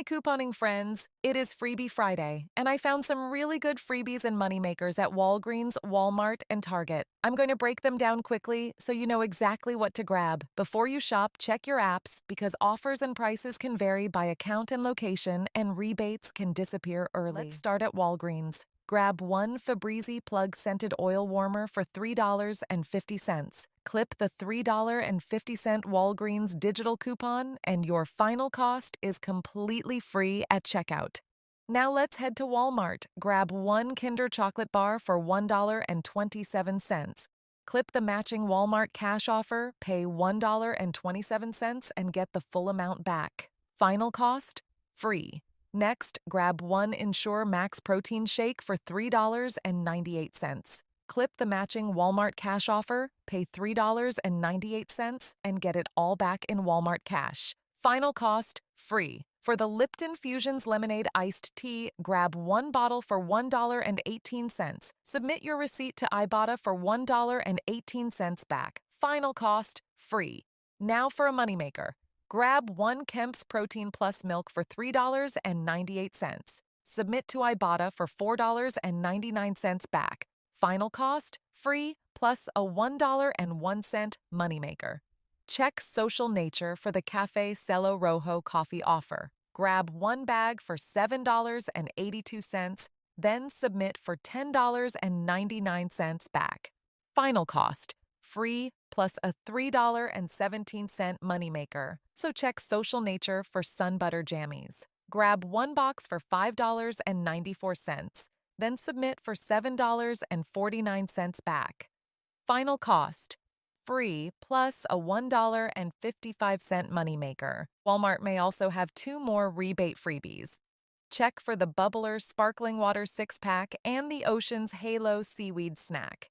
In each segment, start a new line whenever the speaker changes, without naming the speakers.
my couponing friends. It is Freebie Friday, and I found some really good freebies and moneymakers at Walgreens, Walmart, and Target. I'm going to break them down quickly so you know exactly what to grab. Before you shop, check your apps because offers and prices can vary by account and location, and rebates can disappear early. Let's start at Walgreens. Grab one Febreze plug scented oil warmer for $3.50. Clip the $3.50 Walgreens digital coupon, and your final cost is completely free at checkout. Now let's head to Walmart. Grab one Kinder chocolate bar for $1.27. Clip the matching Walmart cash offer, pay $1.27, and get the full amount back. Final cost? Free. Next, grab one Ensure Max Protein Shake for $3.98. Clip the matching Walmart cash offer, pay $3.98, and get it all back in Walmart cash. Final cost, free. For the Lipton Fusions Lemonade Iced Tea, grab one bottle for $1.18. Submit your receipt to Ibotta for $1.18 back. Final cost, free. Now for a moneymaker. Grab one Kemps Protein Plus milk for $3.98. Submit to Ibotta for $4.99 back. Final cost, free, plus a $1.01 moneymaker. Check Social Nature for the Café Sello Rojo coffee offer. Grab one bag for $7.82, then submit for $10.99 back. Final cost, free, plus a $3.17 moneymaker. So check Social Nature for SunButter Jammies. Grab one box for $5.94, then submit for $7.49 back. Final cost, free, plus a $1.55 moneymaker. Walmart may also have two more rebate freebies. Check for the Bubbler Sparkling Water 6-pack and the Ocean's Halo Seaweed Snack.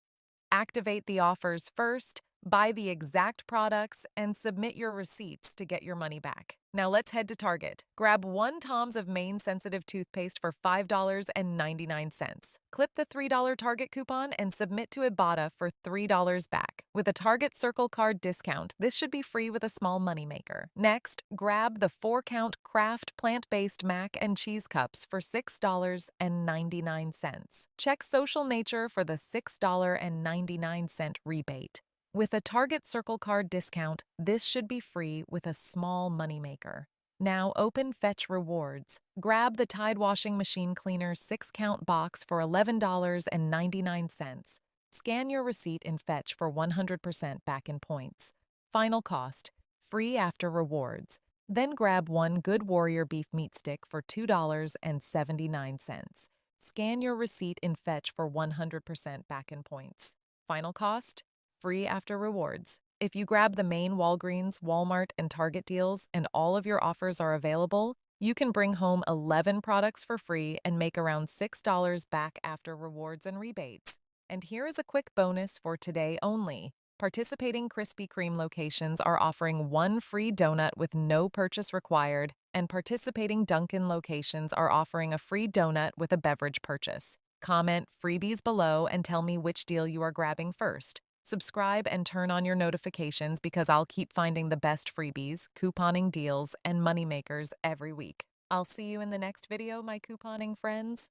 Activate the offers first, buy the exact products, and submit your receipts to get your money back. Now let's head to Target. Grab one Tom's of Maine sensitive toothpaste for $5.99. Clip the $3 Target coupon and submit to Ibotta for $3 back. With a Target Circle Card discount, this should be free with a small moneymaker. Next, grab the 4-count Kraft plant-based mac and cheese cups for $6.99. Check Social Nature for the $6.99 rebate. With a Target Circle Card discount, this should be free with a small moneymaker. Now open Fetch Rewards. Grab the Tide Washing Machine Cleaner 6-count box for $11.99. Scan your receipt in Fetch for 100% back in points. Final cost, free after rewards. Then grab one Good Warrior beef meat stick for $2.79. Scan your receipt in Fetch for 100% back in points. Final cost, free after rewards. If you grab the Maine Walgreens, Walmart, and Target deals and all of your offers are available, you can bring home 11 products for free and make around $6 back after rewards and rebates. And here is a quick bonus for today only. Participating Krispy Kreme locations are offering one free donut with no purchase required, and participating Dunkin' locations are offering a free donut with a beverage purchase. Comment freebies below and tell me which deal you are grabbing first. Subscribe and turn on your notifications because I'll keep finding the best freebies, couponing deals, and moneymakers every week. I'll see you in the next video, my couponing friends.